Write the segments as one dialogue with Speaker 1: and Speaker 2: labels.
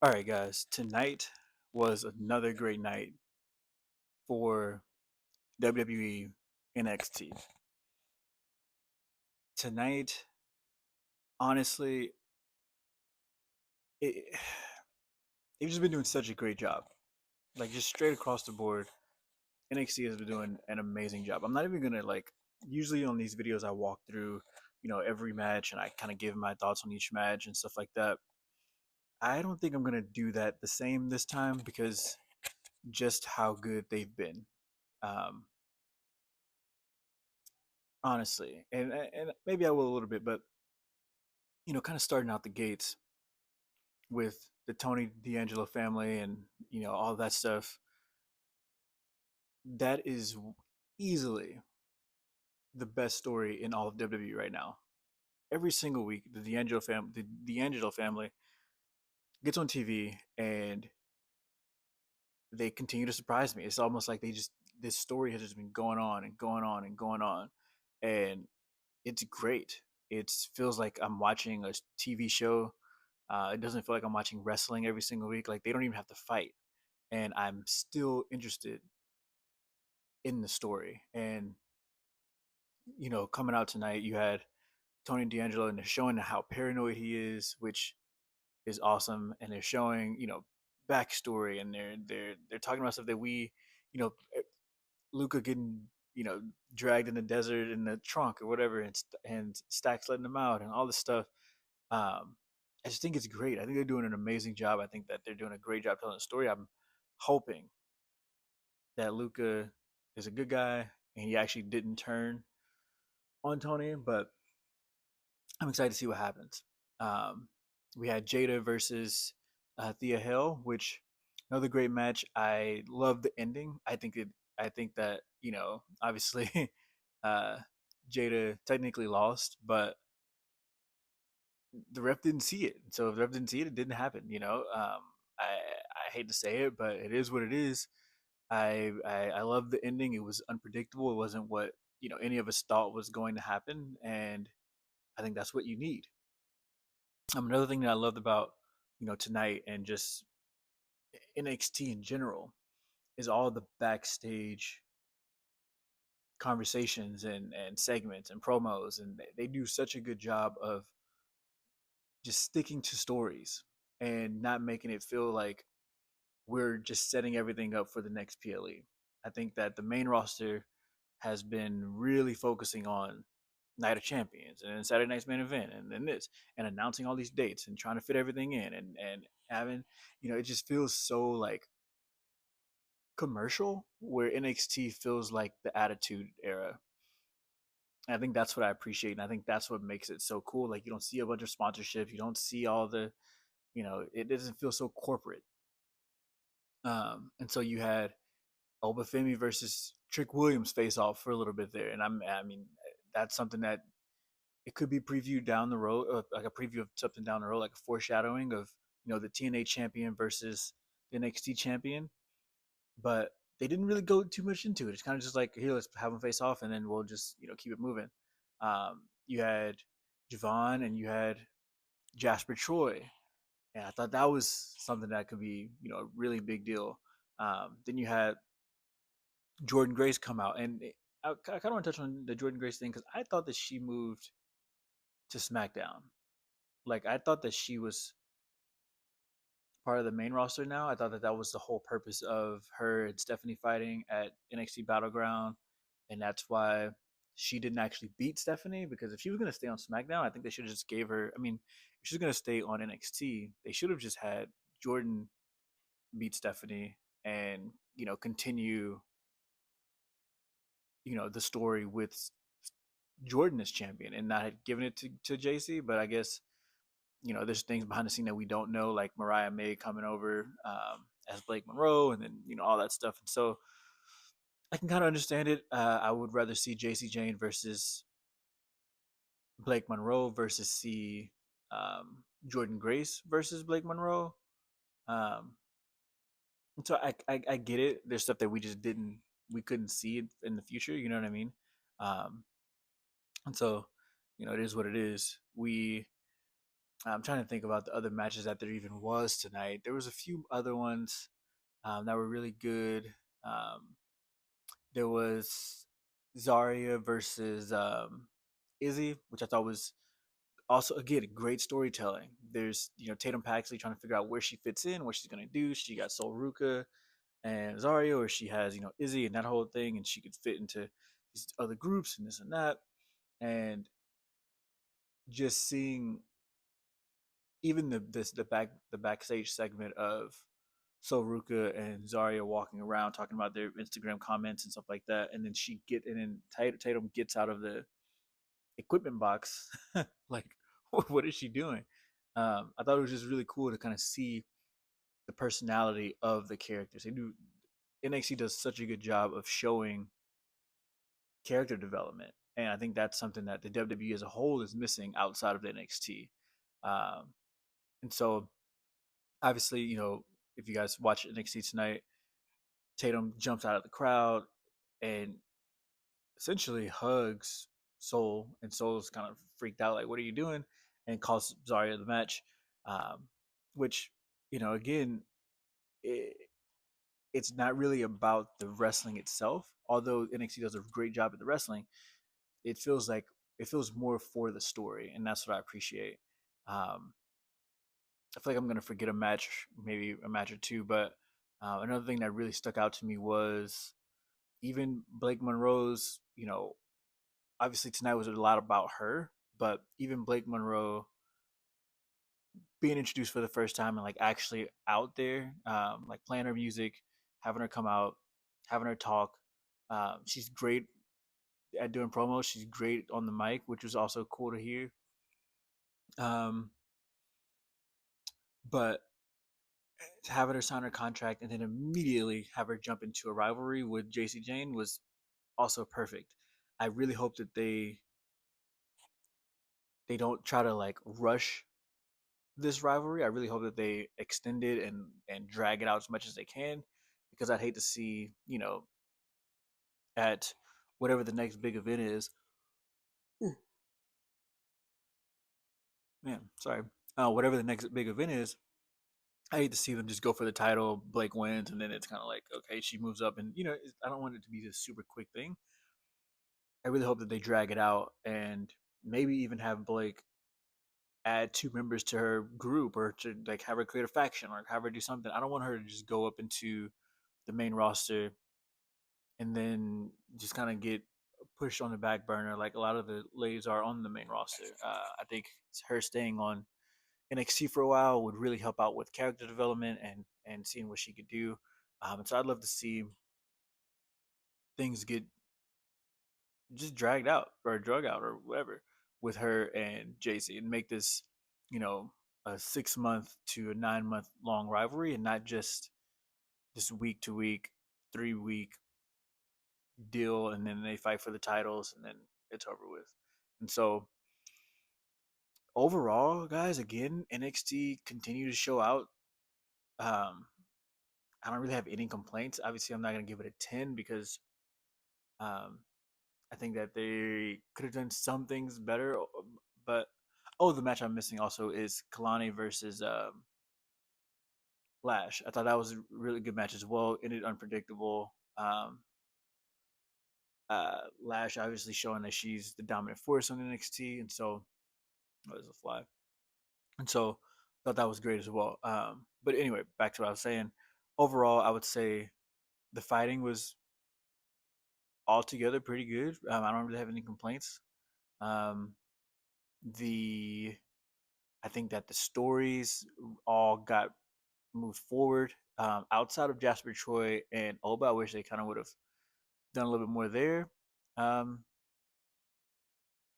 Speaker 1: All right, guys. Tonight was another great night for WWE NXT. Tonight, honestly, it, they've just been doing such a great job. Like just straight across the board, NXT has been doing an amazing job. I'm not even gonna like. Usually on these videos, I walk through, every match and I kind of give my thoughts on each match and stuff like that. I don't think I'm gonna do that the same this time because just how good they've been. Um, Honestly, and maybe I will a little bit, but kind of starting out the gates with the Tony D'Angelo family and all that stuff. That is easily the best story in all of WWE right now. Every single week, the D'Angelo family gets on TV and they continue to surprise me. It's almost like this story has just been going on and going on and going on, and it's great. It feels like I'm watching a TV show. It doesn't feel like I'm watching wrestling every single week. Like they don't even have to fight, and I'm still interested in the story. And coming out tonight, you had Tony D'Angelo, and they're showing how paranoid he is, which is awesome. And they're showing backstory, and they're talking about stuff that Luca getting dragged in the desert in the trunk or whatever, and Stacks letting him out, and all this stuff. Um, I just think it's great. I think they're doing an amazing job. I think that they're doing a great job telling the story. I'm hoping that Luca is a good guy and he actually didn't turn on Tony, but I'm excited to see what happens. Um, we had Jada versus Thea Hill, which another great match. I love the ending. I think that obviously, uh, Jada technically lost, but the ref didn't see it. So if the ref didn't see it, it didn't happen. I hate to say it, but it is what it is. I love the ending. It was unpredictable. It wasn't what any of us thought was going to happen, and I think that's what you need. Another thing that I loved about tonight and just NXT in general is all the backstage conversations and segments and promos, and they do such a good job of just sticking to stories and not making it feel like we're just setting everything up for the next PLE. I think that the main roster has been really focusing on Night of Champions and then Saturday Night's main event and then this and announcing all these dates and trying to fit everything in and having it just feels so like commercial where NXT feels like the Attitude Era. And I think that's what I appreciate, and I think that's what makes it so cool. Like you don't see a bunch of sponsorships, you don't see all the it doesn't feel so corporate. And so you had Obafemi versus Trick Williams face off for a little bit there, and I mean that's something that it could be previewed down the road, like a preview of something down the road, like a foreshadowing of the TNA champion versus the NXT champion. But they didn't really go too much into it. It's kind of just like here, let's have them face off, and then we'll just keep it moving. You had Javon and you had Jasper Troy, and I thought that was something that could be a really big deal. Then you had Jordan Grace come out, and I kind of want to touch on the Jordan Grace thing because I thought that she moved to SmackDown. Like I thought that she was part of the main roster now. I thought that that was the whole purpose of her and Stephanie fighting at NXT Battleground, and that's why she didn't actually beat Stephanie. Because if she was going to stay on SmackDown, I think they should have just gave her. I mean, if she's going to stay on NXT, they should have just had Jordan beat Stephanie and continue the story with Jordan as champion and not had given it to JC. But I guess there's things behind the scene that we don't know, like Mariah May coming over as Blake Monroe, and then all that stuff. And so I can kind of understand it. I would rather see JC Jane versus Blake Monroe versus see Jordan Grace versus Blake Monroe. Um, and so I get it. There's stuff that we couldn't see in the future. You know what I mean? Um, and so it is what it is. We I'm trying to think about the other matches that there even was tonight. There was a few other ones that were really good. Um, there was Zarya versus Izzy, which I thought was also again great storytelling. There's Tatum Paxley trying to figure out where she fits in, what she's gonna do. She got Sol Ruka and Zarya, or she has Izzy and that whole thing, and she could fit into these other groups and this and that. And just seeing even the backstage segment of Soruka and Zarya walking around talking about their Instagram comments and stuff like that, and then Tatum gets out of the equipment box, like what is she doing? I thought it was just really cool to kind of see the personality of the characters. They do NXT does such a good job of showing character development, and I think that's something that the WWE as a whole is missing outside of the NXT. Um, and so obviously, if you guys watch NXT tonight, Tatum jumps out of the crowd and essentially hugs Soul, and Soul's kind of freaked out, like, "What are you doing?" And calls Zarya the match, um, which again, it, it's not really about the wrestling itself. Although NXT does a great job at the wrestling, it feels like it feels more for the story, and that's what I appreciate. Um, I feel like I'm gonna forget a match, maybe a match or two, but another thing that really stuck out to me was even Blake Monroe's. Obviously tonight was a lot about her, but even Blake Monroe being introduced for the first time and like actually out there, like playing her music, having her come out, having her talk. She's great at doing promos. She's great on the mic, which was also cool to hear. Um, but having her sign her contract and then immediately have her jump into a rivalry with JC Jane was also perfect. I really hope that they don't try to like rush this rivalry. I really hope that they extend it and drag it out as much as they can, because I'd hate to see at whatever the next big event is. Man, sorry. Whatever the next big event is, I hate to see them just go for the title. Blake wins, and then it's kind of like, okay, she moves up, and I don't want it to be this super quick thing. I really hope that they drag it out and maybe even have Blake add two members to her group, or to like have her create a faction or have her do something. I don't want her to just go up into the main roster and then just kind of get pushed on the back burner like a lot of the ladies are on the main roster. I think her staying on NXT for a while would really help out with character development and seeing what she could do. And so I'd love to see things get just dragged out or drug out or whatever with her and JC, and make this, you know, a 6 month to a 9 month long rivalry, and not just this week to week, 3 week deal, and then they fight for the titles and then it's over with. And so overall, guys, again, NXT continue to show out. Um, I don't really have any complaints. Obviously, I'm not gonna give it a 10 because um, I think that they could have done some things better. But the match I'm missing also is Kalani versus Lash. I thought that was a really good match as well. Ended unpredictable. Lash obviously showing that she's the dominant force on NXT, and so that was a fly. And so I thought that was great as well. But anyway, back to what I was saying. Overall, I would say the fighting was altogether pretty good. I don't really have any complaints. Um, the I think that the stories all got moved forward. Outside of Jasper Troy and Oba, I wish they kind of would have done a little bit more there. Um,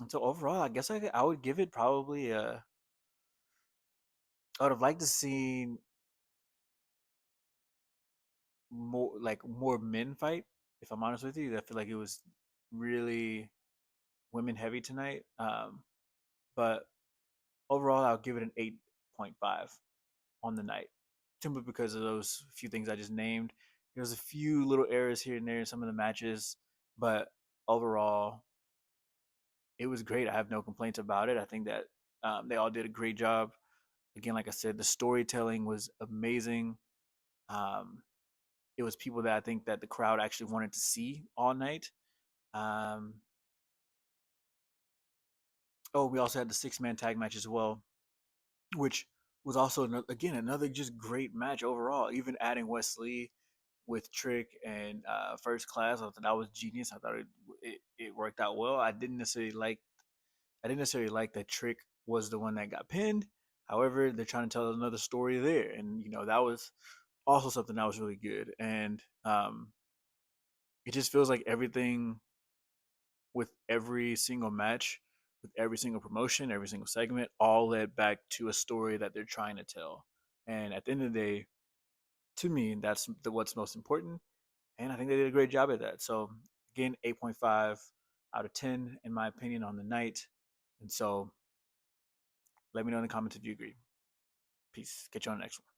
Speaker 1: and so overall, I guess I would give it probably I would have liked to see more men fight. If I'm honest with you, I feel like it was really women heavy tonight. But overall, I'll give it an 8.5 on the night, simply because of those few things I just named. There's a few little errors here and there in some of the matches, but overall, it was great. I have no complaints about it. I think that They all did a great job. Again, like I said, the storytelling was amazing. Um, it was people that I think that the crowd actually wanted to see all night. Um, oh, we also had the 6-man tag match as well, which was also again another just great match overall. Even adding Wesley with Trick and First Class, I thought that was genius. I thought it worked out well. I didn't necessarily like that Trick was the one that got pinned. However, they're trying to tell another story there, and that was also something that was really good. And it just feels like everything with every single match, with every single promotion, every single segment, all led back to a story that they're trying to tell. And at the end of the day, to me, that's what's most important. And I think they did a great job at that. So again, 8.5 out of 10 in my opinion on the night. And so let me know in the comments if you agree. Peace. Catch you on the next one.